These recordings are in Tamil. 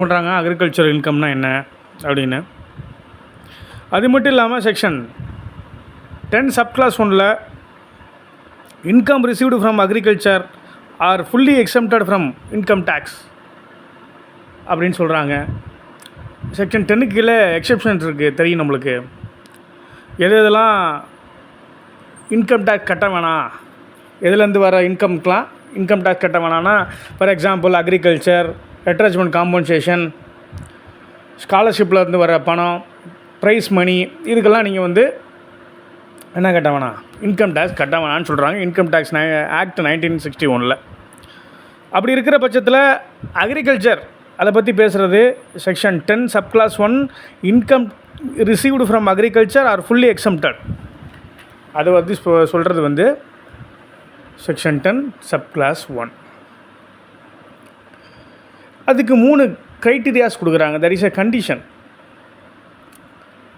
பண்ணுறாங்க அக்ரிகல்ச்சர் இன்கம்னா என்ன அப்படின்னு. அது மட்டும் இல்லாமல் செக்ஷன் 10 சப்கிளாஸ் 1ல் income received from agriculture or fully exempted from income tax அப்படின்னு சொல்கிறாங்க. செக்ஷன் 10க்கு கீழே எக்ஸெப்ஷன்ஸ் இருக்குது, தெரியும் நம்மளுக்கு. எதெல்லாம் இன்கம் டேக்ஸ் கட்ட வேணாம், எதுலேருந்து வர இன்கம்க்கெலாம் இன்கம் டேக்ஸ் கட்ட வேணான்னா, ஃபார் எக்ஸாம்பிள் அக்ரிகல்ச்சர், ரெட்ரச்மெண்ட் காம்பன்சேஷன், ஸ்காலர்ஷிப்பில் இருந்து வர பணம், ப்ரைஸ் மணி, இதுக்கெல்லாம் நீங்கள் என்ன கட்ட வேணாம், இன்கம் டேக்ஸ் கட்ட வேணான்னு சொல்கிறாங்க இன்கம் டேக்ஸ் ஆக்ட் 1961. அப்படி இருக்கிற பட்சத்தில் அக்ரிகல்ச்சர் அதை பற்றி பேசுகிறது section 10 subclass 1 income received from agriculture or fully exempted. அது சொல்கிறது செக்ஷன் 10 சப்கிளாஸ் 1. அதுக்கு 3 க்ரைட்டீரியாஸ் கொடுக்குறாங்க. That is a condition.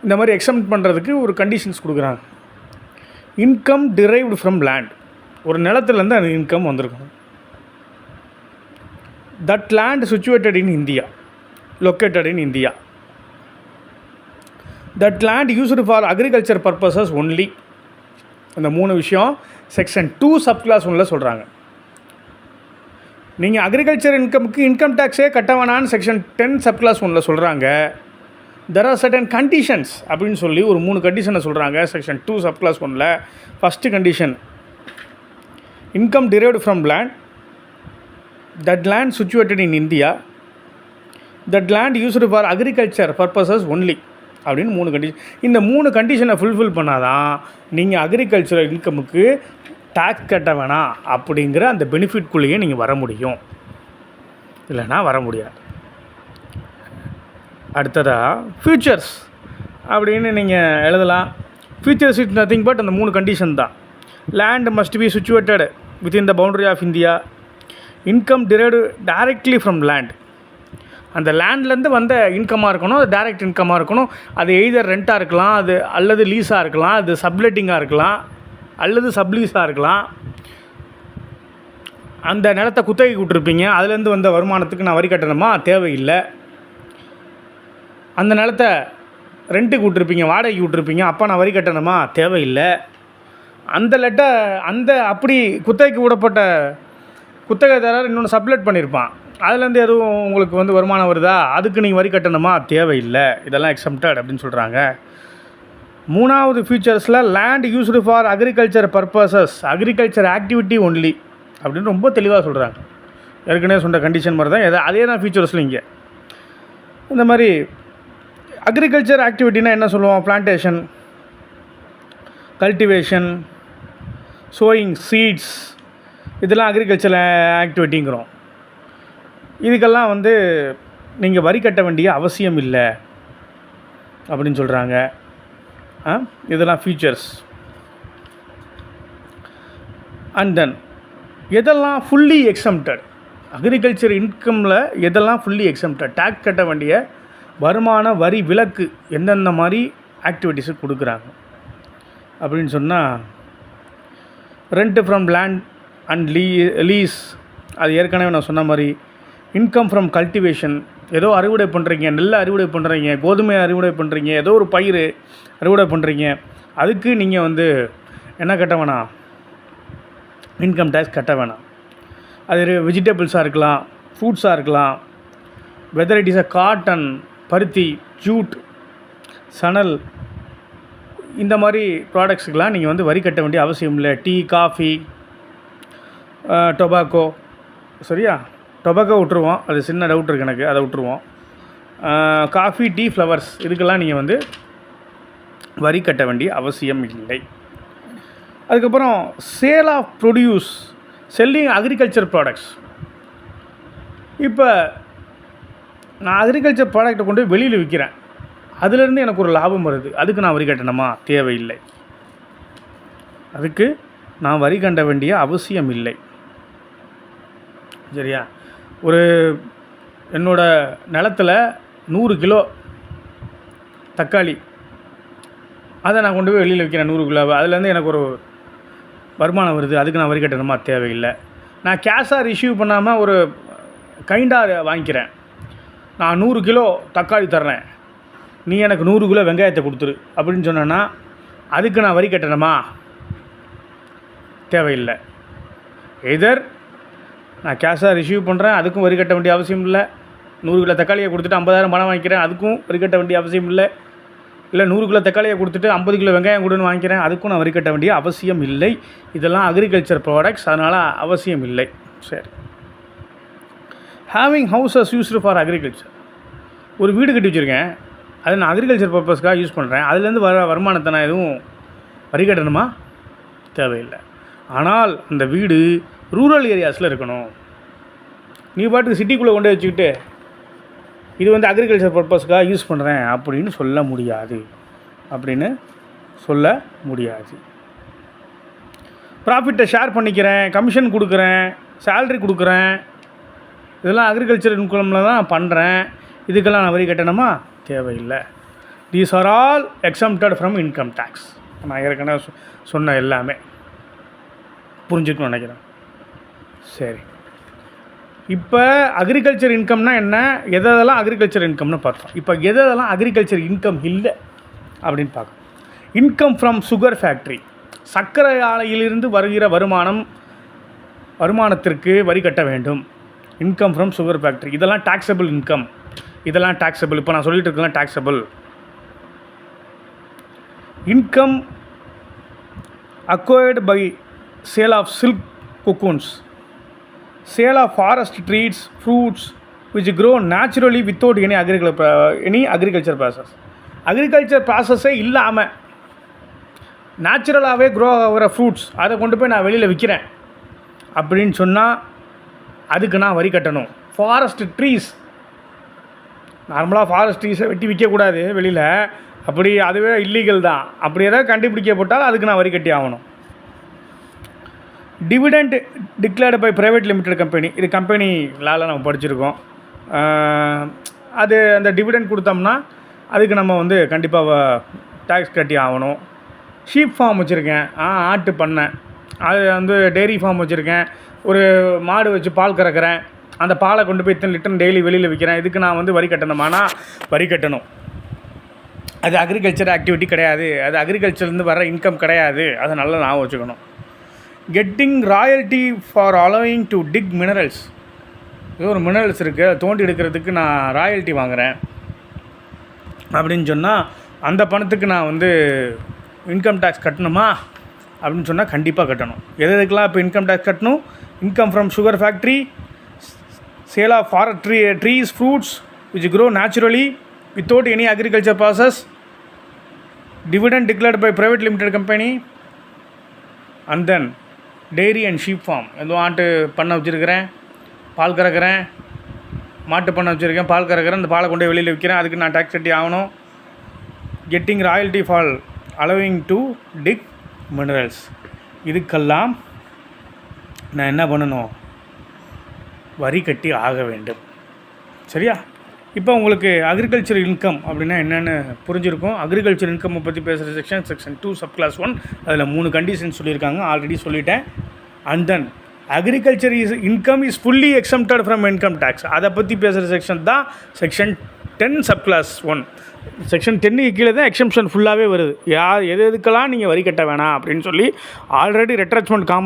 இந்த மாதிரி எக்ஸம்ட் பண்ணுறதுக்கு ஒரு கண்டிஷன்ஸ் கொடுக்குறாங்க. இன்கம் டிரைவ்டு ஃப்ரம் லேண்ட், ஒரு நிலத்துலேருந்து அந்த இன்கம் வந்திருக்கும். That land situated in India, located in India. That land used for agriculture purposes only. இந்த 3 விஷயம் செக்ஷன் 2 சப்கிளாஸ் 1ல் சொல்கிறாங்க. நீங்கள் அக்ரிகல்ச்சர் இன்கமுக்கு இன்கம் டேக்ஸே கட்ட வேணான்னு செக்ஷன் 10 சப்கிளாஸ் 1ல் சொல்கிறாங்க. தெர் ஆர் சர்டன் கண்டிஷன்ஸ் அப்படின்னு சொல்லி ஒரு 3 கண்டிஷனை சொல்கிறாங்க செக்ஷன் 2 சப்கிளாஸ் 1ல். First condition, income derived from land, that land situated in India, that land used for agriculture purposes only அப்படின்னு 3 கண்டிஷன். இந்த 3 கண்டிஷனை ஃபுல்ஃபில் பண்ணால் தான் நீங்கள் அக்ரிகல்ச்சர் இன்கமுக்கு டேக்ஸ் கட்ட வேணாம் அப்படிங்கிற அந்த பெனிஃபிட்குள்ளேயே நீங்கள் வர முடியும், இல்லைனா வர முடியாது. அடுத்ததாக ஃபியூச்சர்ஸ் அப்படின்னு நீங்கள் எழுதலாம். ஃபியூச்சர்ஸ் இஸ் நத்திங் பட் அந்த 3 கண்டிஷன் தான். Land must be situated within the boundary of India, income derived directly from land, அந்த லேண்ட்லேருந்து வந்த இன்கமாக இருக்கணும், அது டைரக்ட் இன்கமாக இருக்கணும். அது எய்தர் ரெண்ட்டாக இருக்கலாம், அது அல்லது லீஸாக இருக்கலாம், அது சப்லெட்டிங்காக இருக்கலாம், அல்லது சப்லீஸாக இருக்கலாம். அந்த நிலத்தை குத்தகைக்கு விட்டுருப்பீங்க, அதுலேருந்து வந்த வருமானத்துக்கு நான் வரி கட்டணுமா, தேவையில்லை. அந்த நிலத்தை ரெண்ட்டுக்கு விட்டுருப்பீங்க, வாடகைக்கு விட்டுருப்பீங்க, அப்போ நான் வரி கட்டணுமா, தேவையில்லை. அந்த அப்படி குத்தகைக்கு விடப்பட்ட குத்தகைதாரர் இன்னொன்று சப்லெட் பண்ணியிருப்பான், அதுலேருந்து எதுவும் உங்களுக்கு வருமானம் வருதா, அதுக்கு நீங்கள் வரி கட்டணுமா, தேவையில்லை. இதெல்லாம் எக்ஸம்டட் அப்படின்னு சொல்கிறாங்க. 3வது ஃபீச்சர்ஸில் land used for agriculture purposes, agriculture activity only அப்படின்னு ரொம்ப தெளிவாக சொல்கிறாங்க. ஏற்கனவே சொன்ன கண்டிஷன் மாதிரி தான் அதே தான் ஃபீச்சர்ஸில் இங்கே. இந்த மாதிரி அக்ரிகல்ச்சர் ஆக்டிவிட்டினா என்ன சொல்லுவோம், பிளான்டேஷன், கல்டிவேஷன், சோயிங் சீட்ஸ், இதெல்லாம் அக்ரிகல்ச்சர் ஆக்டிவிட்டிங்கிறோம். இதுக்கெல்லாம் நீங்கள் வரி கட்ட வேண்டிய அவசியம் இல்லை அப்படின்னு சொல்கிறாங்க. இதெல்லாம் ஃபீச்சர்ஸ். அண்ட் தென் எதெல்லாம் ஃபுல்லி எக்ஸம்டட், அக்ரிகல்ச்சர் இன்கமில் எதெல்லாம் ஃபுல்லி எக்ஸம்டட், டேக்ஸ் கட்ட வேண்டிய வருமான வரி விலக்கு எந்தெந்த மாதிரி ஆக்டிவிட்டீஸு கொடுக்குறாங்க அப்படின்னு சொன்னால், rent from land and lease, அது ஏற்கனவே நான் சொன்ன மாதிரி. இன்கம் ஃப்ரம் கல்டிவேஷன், ஏதோ அறுவடை பண்ணுறீங்க, நெல் அறுவடை பண்ணுறீங்க, கோதுமை அறுவடை பண்ணுறீங்க, ஏதோ ஒரு பயிர் அறுவடை பண்ணுறீங்க, அதுக்கு நீங்கள் என்ன கட்ட வேணாம், இன்கம் டேக்ஸ் கட்ட வேணாம். அது வெஜிடபிள்ஸாக இருக்கலாம், ஃப்ரூட்ஸாக இருக்கலாம், whether it is a cotton, பருத்தி, ஜூட், சணல், இந்த மாதிரி ப்ராடக்ட்ஸுக்கெலாம் நீங்கள் வரி கட்ட வேண்டிய அவசியம் இல்லை. டீ, காஃபி, டொபாக்கோ, சரியா, டொபாக்கோ விட்டுருவோம், அது சின்ன டவுட் இருக்குது எனக்கு, அதை விட்டுருவோம். காஃபி, டீ, ஃப்ளவர்ஸ், இதுக்கெல்லாம் நீங்கள் வரி கட்ட வேண்டிய அவசியம் இல்லை. அதுக்கப்புறம் sale of produce, selling agriculture products. இப்போ நான் அக்ரிகல்ச்சர் ப்ராடக்ட்டை கொண்டு போய் வெளியில் விற்கிறேன், அதுலேருந்து எனக்கு ஒரு லாபம் வருது, அதுக்கு நான் வரி கட்டணுமா, தேவையில்லை. அதுக்கு நான் வரி கட்ட வேண்டிய அவசியம் இல்லை, சரியா. என்னோடய நிலத்தில் 100 கிலோ தக்காளி, அதை நான் கொண்டு போய் வெளியில் விற்கிறேன் 100 கிலோவை, அதுலேருந்து எனக்கு ஒரு வருமானம் வருது, அதுக்கு நான் வரி கட்டணுமா, தேவையில்லை. நான் கேஷாக ரிசீவ் பண்ணாமல் ஒரு கைண்டாக வாங்கிக்கிறேன், நான் 100 கிலோ தக்காளி தர்றேன், நீ எனக்கு 100 கிலோ வெங்காயத்தை கொடுத்துரு அப்படின்னு சொன்னேன்னா அதுக்கு நான் வரி கட்டணுமா? தேவையில்லை. எதர் நான் கேஷாக ரிசீவ் பண்ணுறேன், அதுக்கும் வரி கட்ட வேண்டிய அவசியம் இல்லை. 100 கிலோ தக்காளியை கொடுத்துட்டு 50,000 பணம் வாங்கிக்கிறேன், அதுக்கும் வரி கட்ட வேண்டிய அவசியம் இல்லை. இல்லை 100 கிலோ தக்காளியை கொடுத்துட்டு 50 கிலோ வெங்காயம் கொடுன்னு வாங்கிக்கிறேன், அதுக்கும் நான் வரி கட்ட வேண்டிய அவசியம் இல்லை. இதெல்லாம் அக்ரிகல்ச்சர் ப்ராடக்ட்ஸ், அதனால் அவசியம் இல்லை. சரி. Having houses used for agriculture. ஒரு வீடு கட்டி வச்சுருக்கேன், அதை நான் அக்ரிகல்ச்சர் பர்பஸ்க்காக யூஸ் பண்ணுறேன், அதுலேருந்து வர வருமானத்தை நான் எதுவும் வரி கட்டணுமா? தேவையில்லை. ஆனால் அந்த வீடு ரூரல் ஏரியாஸில் இருக்கணும். நீ பாட்டுக்கு சிட்டிக்குள்ளே கொண்டு வச்சுக்கிட்டு இது வந்து அக்ரிகல்ச்சர் பர்பஸ்க்காக யூஸ் பண்ணுறேன் அப்படின்னு சொல்ல முடியாது. ப்ராஃபிட்டை ஷேர் பண்ணிக்கிறேன், கமிஷன் கொடுக்குறேன், சேல்ரி கொடுக்குறேன், இதெல்லாம் அக்ரிகல்ச்சர் இன்கமில் தான் பண்ணுறேன், இதுக்கெல்லாம் நான் வரி கட்டணுமா? தேவையில்லை. These are all exempted from income tax. நான் ஏற்கனவே சொன்ன எல்லாமே புரிஞ்சுக்கணும்னு நினைக்கிறேன். சரி, இப்போ அக்ரிகல்ச்சர் இன்கம்னா என்ன, எதெல்லாம் அக்ரிகல்ச்சர் இன்கம்னு பார்த்தோம். இப்போ எதெல்லாம் அக்ரிகல்ச்சர் இன்கம் இல்லை அப்படின்னு பார்க்கணும். இன்கம் ஃப்ரம் சுகர் ஃபேக்ட்ரி, சர்க்கரை ஆலையிலிருந்து வருகிற வருமானத்திற்கு வரி கட்ட வேண்டும். இன்கம் ஃப்ரம் சுகர் ஃபேக்ட்ரி, இதெல்லாம் டாக்ஸபிள் இன்கம், இதெல்லாம் டாக்ஸபிள். இப்போ நான் சொல்லிட்டு இருக்கலாம் taxable. Income acquired by sale of silk cocoons, sale of forest trees, fruits which grow naturally without any agriculture process. Agriculture ப்ராசஸே இல்லாமல் நேச்சுரலாகவே க்ரோ ஆகிற ஃப்ரூட்ஸ் அதை கொண்டு போய் நான் வெளியில் விற்கிறேன் அப்படின்னு சொன்னால் அதுக்கு நான் வரி கட்டணும். ஃபாரஸ்ட் ட்ரீஸ், நார்மலாக ஃபாரஸ்ட் ட்ரீஸை வெட்டி விற்கக்கூடாது வெளியில், அப்படி அதுவே இல்லீகல் தான். அப்படி ஏதாவது கண்டுபிடிக்கப்பட்டால் அதுக்கு நான் வரி கட்டி ஆகணும். Dividend declared by private limited company, இது கம்பெனி லாவில் நம்ம படிச்சிருக்கோம். அது அந்த டிவிடெண்ட் கொடுத்தோம்னா அதுக்கு நம்ம வந்து கண்டிப்பாக டேக்ஸ் கட்டி ஆகணும். ஷீப் ஃபார்ம் வச்சுருக்கேன், ஆட்டு பண்ணை, அது வந்து டெய்ரி ஃபார்ம் வச்சுருக்கேன், ஒரு மாடு வச்சு பால் கறக்கிறேன், அந்த பாலை கொண்டு போய் இத்தனை லிட்டர் டெய்லி வெளியில் விற்கிறேன், இதுக்கு நான் வந்து வரி கட்டணுமானா வரி கட்டணும். அது அக்ரிகல்ச்சர் ஆக்டிவிட்டி கிடையாது, அது அக்ரிகல்ச்சர்லேருந்து வர இன்கம் கிடையாது, அதை நல்லா நான் வச்சுக்கணும். Getting royalty for allowing to dig minerals, ஏதோ ஒரு மினரல்ஸ் இருக்குது, அதை தோண்டி எடுக்கிறதுக்கு நான் ராயல்ட்டி வாங்குகிறேன் அப்படின்னு சொன்னால் அந்த பணத்துக்கு நான் வந்து இன்கம் டேக்ஸ் கட்டணுமா அப்படின்னு சொன்னால் கண்டிப்பாக கட்டணும். எதுக்கெல்லாம் இப்போ இன்கம் டேக்ஸ் கட்டணும்? Income from sugar factory, sale of forest trees, fruits which grow naturally without any agriculture process, dividend declared by private limited company, and then dairy and sheep form, எதுவும் ஆட்டு பண்ணை வச்சுருக்கிறேன், பால் கறக்கிறேன், மாட்டு பண்ணை வச்சுருக்கேன், பால் கறக்கிறேன், அந்த பாலை கொண்டு வெளியில் விற்கிறேன், அதுக்கு நான் டேக்ஸ் கட்டி ஆகணும். Getting royalty for allowing to dig minerals, இதுக்கெல்லாம் நான் என்ன பண்ணணும்? வரி கட்டி ஆக வேண்டும். சரியா? இப்போ உங்களுக்கு அக்ரிகல்ச்சர் இன்கம் அப்படின்னா என்னென்னு புரிஞ்சிருக்கும். அக்ரிகல்ச்சர் இன்கம் பற்றி பேசுகிற செக்ஷன் 2 சப்கிளாஸ் 1, அதில் 3 கண்டிஷன் சொல்லியிருக்காங்க, ஆல்ரெடி சொல்லிட்டேன். And then agriculture income is fully exempted from income tax, அதை பற்றி பேசுகிற செக்ஷன் தான் செக்ஷன் 10 சப்கிளாஸ் 1. செக்ஷன் 10க்கு கீழே தான் எக்ஸம்ப்ஷன் ஃபுல்லாகவே வருது. எதுக்கெல்லாம் நீங்கள் வரி கட்ட வேணாம் அப்படின்னு சொல்லி ஆல்ரெடி ரெட்ரச்மெண்ட்